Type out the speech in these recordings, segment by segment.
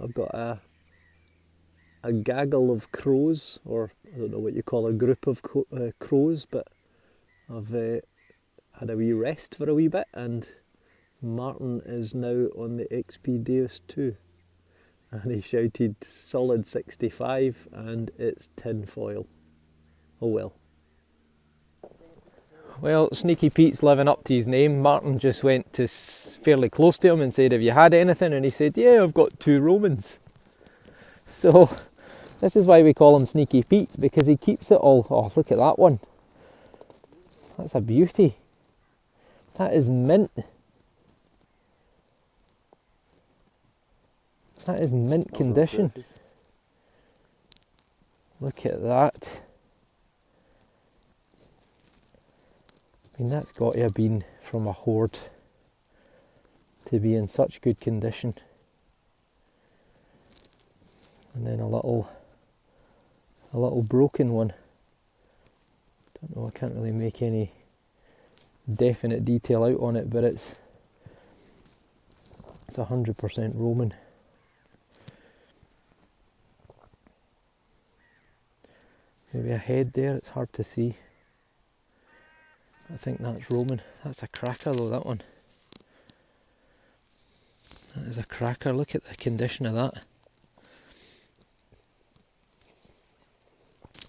I've got a gaggle of crows, or I don't know what you call a group of crows, but I've had a wee rest for a wee bit, and Martin is now on the XP DEUS II, and he shouted solid 65 and it's tinfoil. Oh well. Well, Sneaky Pete's living up to his name. Martin just went to fairly close to him and said, have you had anything? And he said, yeah, I've got 2 Romans. So this is why we call him Sneaky Pete, because he keeps it all. Oh, look at that one. That's a beauty. That is mint. That is mint condition. Look at that. I mean, that's got to have been from a hoard to be in such good condition. And then a little broken one. Don't know, I can't really make any definite detail out on it, but it's 100% Roman. Maybe a head there, it's hard to see. I think that's Roman. That's a cracker though, that one. That is a cracker, look at the condition of that.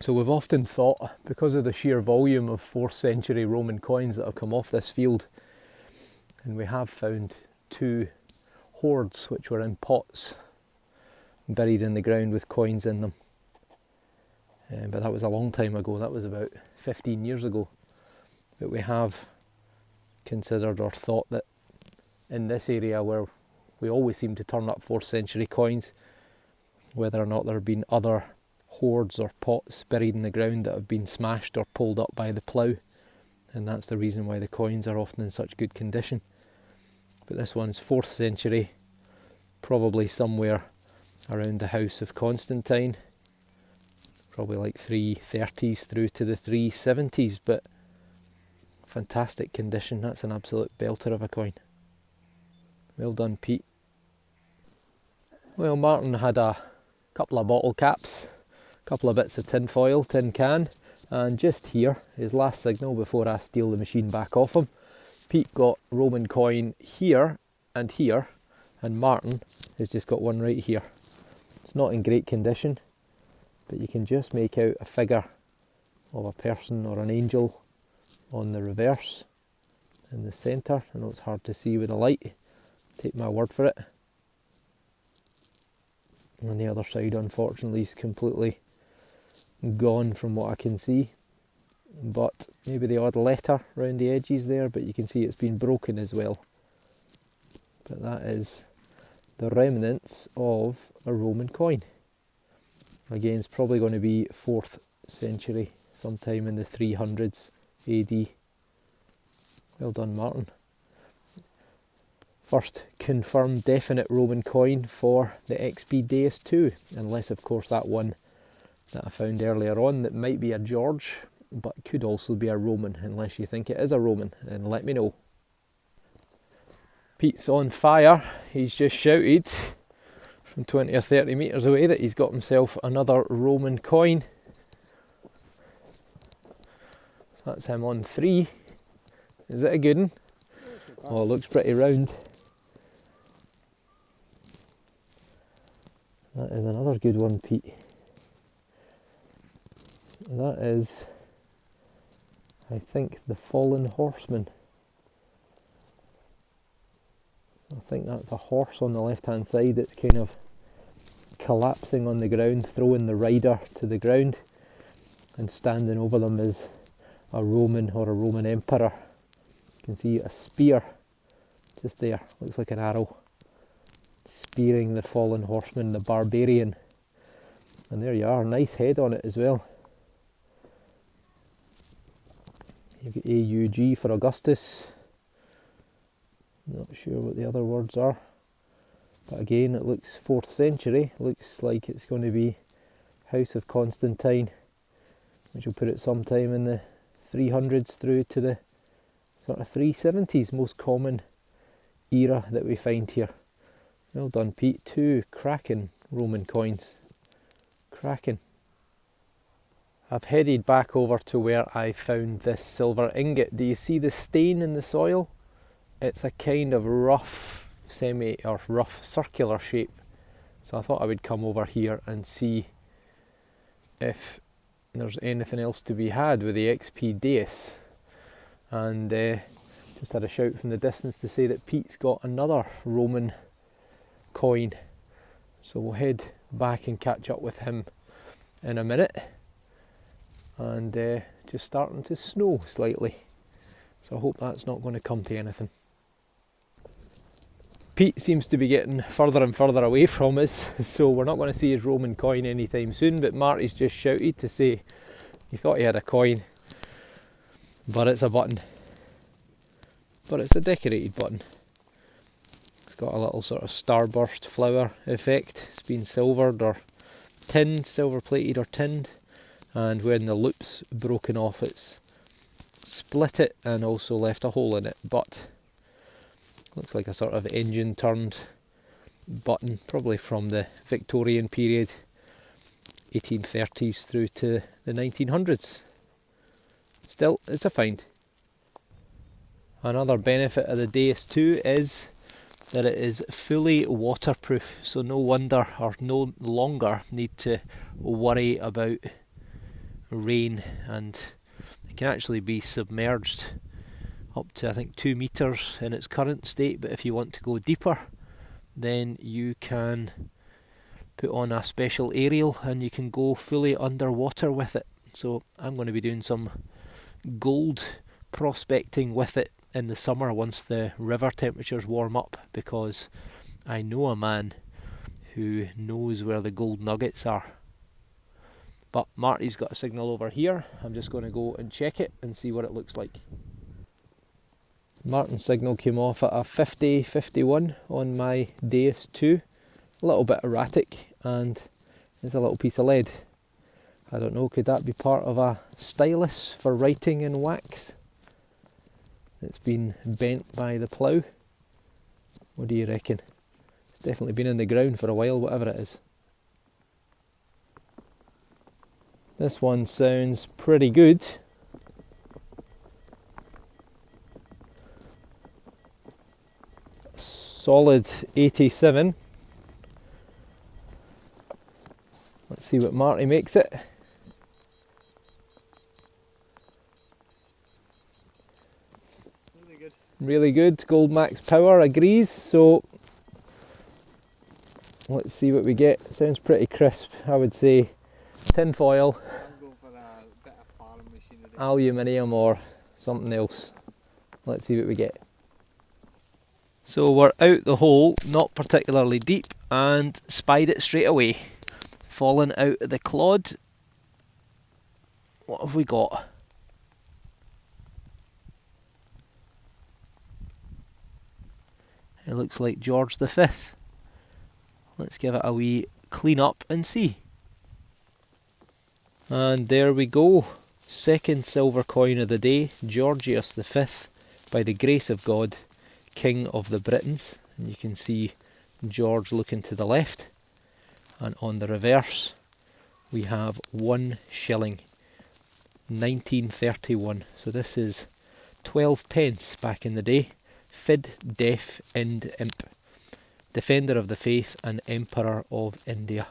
So we've often thought, because of the sheer volume of 4th century Roman coins that have come off this field, and we have found 2 hoards which were in pots, buried in the ground with coins in them. But that was a long time ago, that was about 15 years ago. But we have considered or thought that in this area where we always seem to turn up 4th century coins, whether or not there have been other hoards or pots buried in the ground that have been smashed or pulled up by the plough, and that's the reason why the coins are often in such good condition. But this one's 4th century, probably somewhere around the house of Constantine, probably like 330s through to the 370s, but fantastic condition. That's an absolute belter of a coin. Well done, Pete. Well, Martin had a couple of bottle caps, a couple of bits of tin foil, tin can, and just here, his last signal before I steal the machine back off him, Pete got Roman coin here, and Martin has just got one right here. It's not in great condition, but you can just make out a figure of a person or an angel on the reverse in the centre. I know it's hard to see with the light, take my word for it. On the other side, unfortunately, is completely gone from what I can see, but maybe the odd letter around the edges there, but you can see it's been broken as well. But that is the remnants of a Roman coin. Again, it's probably going to be 4th century, sometime in the 300s AD. Well done, Martin. First confirmed definite Roman coin for the XP DEUS II, unless of course that one that I found earlier on that might be a George, but could also be a Roman. Unless you think it is a Roman, then let me know. Pete's on fire. He's just shouted from 20 or 30 metres away that he's got himself another Roman coin. So that's him on 3. Is it a good one? Oh, it looks pretty round. That is another good one, Pete. That is, I think, the Fallen Horseman. I think that's a horse on the left hand side that's kind of collapsing on the ground, throwing the rider to the ground, and standing over them is a Roman or a Roman emperor. You can see a spear just there, looks like an arrow, spearing the fallen horseman, the barbarian. And there you are, nice head on it as well. You've got AUG for Augustus. Not sure what the other words are, but again it looks 4th century, looks like it's going to be House of Constantine, which will put it sometime in the 300s through to the sort of 370s, most common era that we find here. Well done, Pete. 2 cracking Roman coins. Cracking. I've headed back over to where I found this silver ingot. Do you see the stain in the soil? It's a kind of rough rough circular shape. So I thought I would come over here and see if there's anything else to be had with the XP Deus. And just had a shout from the distance to say that Pete's got another Roman coin. So we'll head back and catch up with him in a minute. And just starting to snow slightly. So I hope that's not going to come to anything. Pete seems to be getting further and further away from us, so we're not going to see his Roman coin anytime soon, but Marty's just shouted to say he thought he had a coin, but it's a button. But it's a decorated button. It's got a little sort of starburst flower effect. It's been silvered or tinned, silver plated or tinned, and when the loop's broken off it's split it and also left a hole in it, but looks like a sort of engine turned button, probably from the Victorian period, 1830s through to the 1900s. Still, it's a find. Another benefit of the Deus II is that it is fully waterproof, so no wonder or no longer need to worry about rain, and it can actually be submerged up to I think 2 meters in its current state, but if you want to go deeper then you can put on a special aerial and you can go fully underwater with it. So I'm going to be doing some gold prospecting with it in the summer once the river temperatures warm up, because I know a man who knows where the gold nuggets are. But Marty's got a signal over here. I'm just going to go and check it and see what it looks like. Martin's signal came off at a 50-51 on my Deus II. A little bit erratic, and there's a little piece of lead. I don't know, could that be part of a stylus for writing in wax? It's been bent by the plough. What do you reckon? It's definitely been in the ground for a while, whatever it is. This one sounds pretty good. Solid 87. Let's see what Marty makes it. Really good. Really good. Gold Max Power agrees, so let's see what we get. Sounds pretty crisp, I would say. Tin foil, I'll go for a bit of farm machinery. aluminium or something else. Let's see what we get. So we're out the hole, not particularly deep, and spied it straight away. Fallen out of the clod. What have we got? It looks like George V. Let's give it a wee clean up and see. And there we go. Second silver coin of the day, Georgius V, by the grace of God, King of the Britons. And you can see George looking to the left, and on the reverse we have 1 shilling, 1931. So this is 12 pence back in the day. Fid, Def, Ind, Imp, Defender of the Faith and Emperor of India.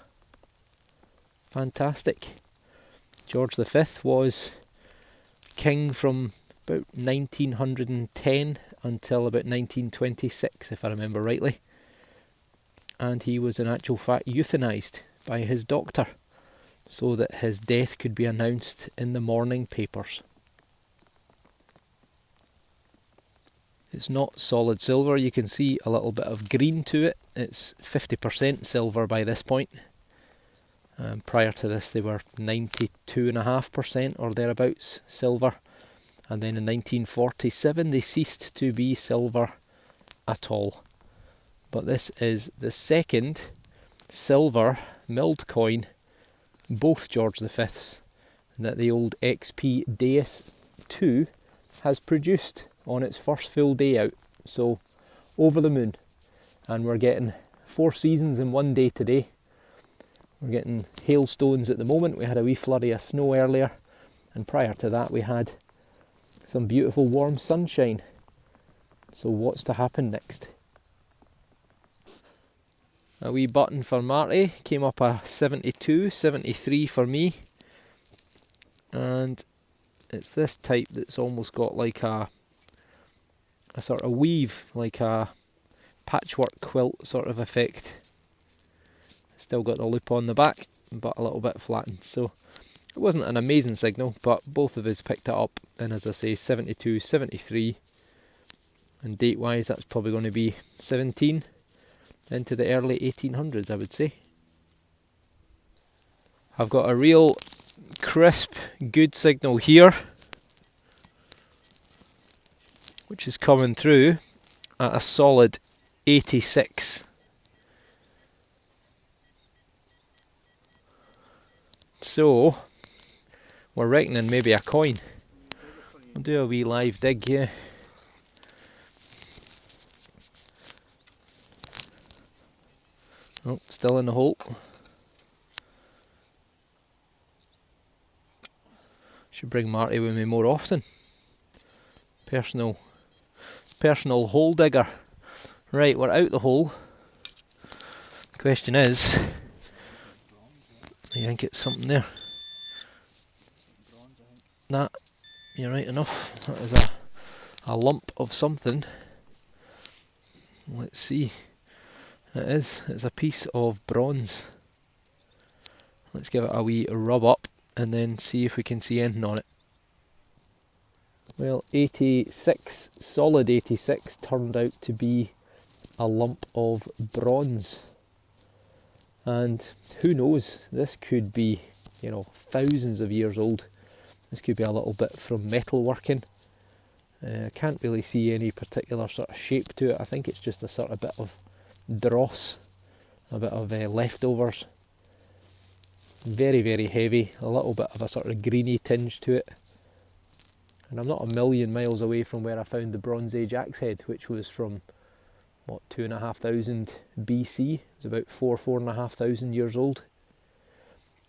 Fantastic. George V was king from about 1910 until about 1926, if I remember rightly. And he was in actual fact euthanised by his doctor so that his death could be announced in the morning papers. It's not solid silver, you can see a little bit of green to it. It's 50% silver by this point. Prior to this they were 92.5% or thereabouts silver, and then in 1947 they ceased to be silver at all. But this is the second silver milled coin, both George V's, that the old XP Deus II has produced on its first full day out. So over the moon, and we're getting 4 seasons in one day today. We're getting hailstones at the moment. We had a wee flurry of snow earlier, and prior to that we had some beautiful warm sunshine. So what's to happen next? A wee button for Marty, came up a 72, 73 for me, and it's this type that's almost got like a sort of weave, like a patchwork quilt sort of effect. Still got the loop on the back, but a little bit flattened, so it wasn't an amazing signal, but both of us picked it up, and as I say, 72, 73, and date wise that's probably going to be 17 into the early 1800s, I would say. I've got a real crisp, good signal here, which is coming through at a solid 86. So, we're reckoning maybe a coin. We'll do a wee live dig, yeah. Oh, still in the hole. Should bring Marty with me more often. Personal hole digger. Right, we're out the hole. Question is, I think it's something there. That, you're right enough. That is a lump of something. Let's see. It's a piece of bronze. Let's give it a wee rub up and then see if we can see anything on it. Well, 86, solid 86 turned out to be a lump of bronze. And who knows, this could be, thousands of years old. This could be a little bit from metalworking. I can't really see any particular sort of shape to it. I think it's just a sort of bit of dross, a bit of leftovers. Very, very heavy, a little bit of a sort of greeny tinge to it. And I'm not a million miles away from where I found the Bronze Age axe head, which was from, 2,500 BC. It was about 4,500 years old.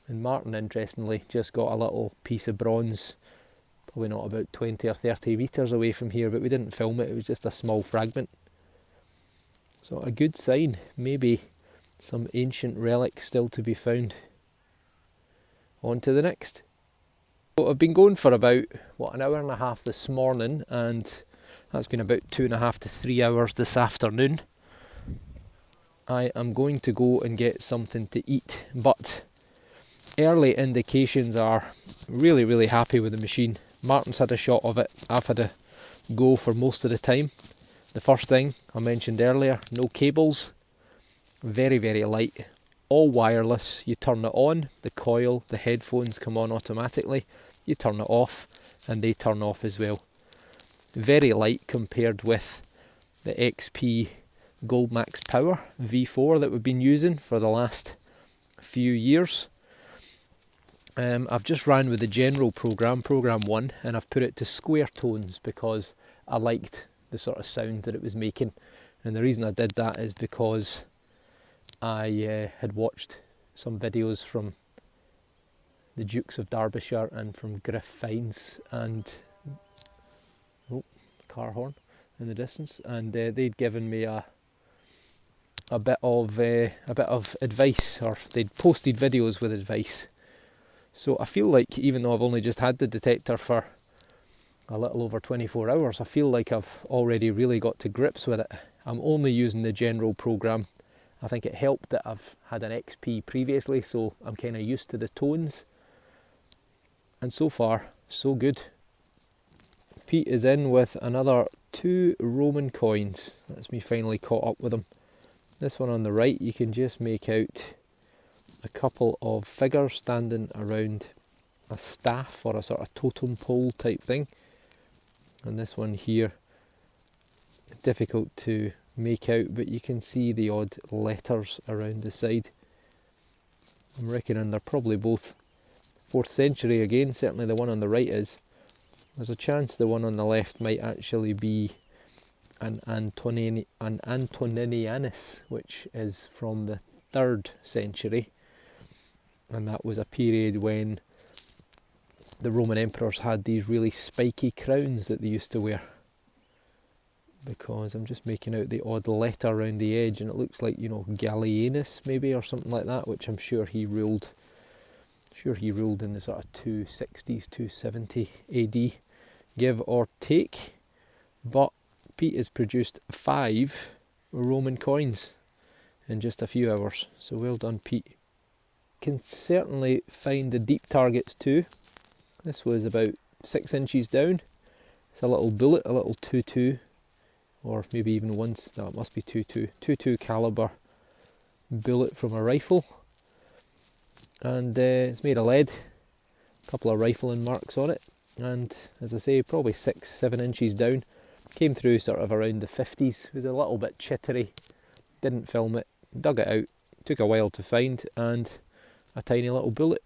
And Martin, interestingly, just got a little piece of bronze, probably not about 20 or 30 metres away from here, but we didn't film it, it was just a small fragment. So a good sign, maybe some ancient relics still to be found. On to the next. So I've been going for about, an hour and a half this morning, and that's been about 2.5 to 3 hours this afternoon. I am going to go and get something to eat, but early indications are really, really happy with the machine. Martin's had a shot of it, I've had a go for most of the time. The first thing I mentioned earlier, no cables, very, very light, all wireless. You turn it on, the coil, the headphones come on automatically, you turn it off and they turn off as well. Very light compared with the XP Goldmax Power V4 that we've been using for the last few years. I've just ran with the general program 1, and I've put it to square tones because I liked the sort of sound that it was making. And the reason I did that is because I had watched some videos from the Dukes of Derbyshire and from Griff Fiennes, and car horn in the distance, and they'd given me a bit of advice, or they'd posted videos with advice. So I feel like, even though I've only just had the Detector for a little over 24 hours, I feel like I've already really got to grips with it. I'm only using the general program. I think it helped that I've had an XP previously, so I'm kind of used to the tones. And so far, so good. Pete is in with another 2 Roman coins. That's me finally caught up with them. This one on the right, you can just make out a couple of figures standing around a staff or a sort of totem pole type thing. And this one here, difficult to make out, but you can see the odd letters around the side. I'm reckoning they're probably both 4th century again, certainly the one on the right is. There's a chance the one on the left might actually be an Antoninianus, which is from the 3rd century, and that was a period when the Roman emperors had these really spiky crowns that they used to wear. Because I'm just making out the odd letter around the edge, and it looks like, you know, Gallienus maybe, or something like that, which I'm sure he ruled. In the sort of 260s, 270 AD, give or take. But Pete has produced 5 Roman coins in just a few hours, so well done, Pete. Can certainly find the deep targets too. This was about 6 inches down. It's a little bullet, a little 22, or maybe even once, no, it must be 22 caliber bullet from a rifle. And it's made of lead, a couple of rifling marks on it, and as I say, probably 6-7 inches down. Came through sort of around the 50s. It was a little bit chittery, didn't film it, dug it out, took a while to find, and a tiny little bullet.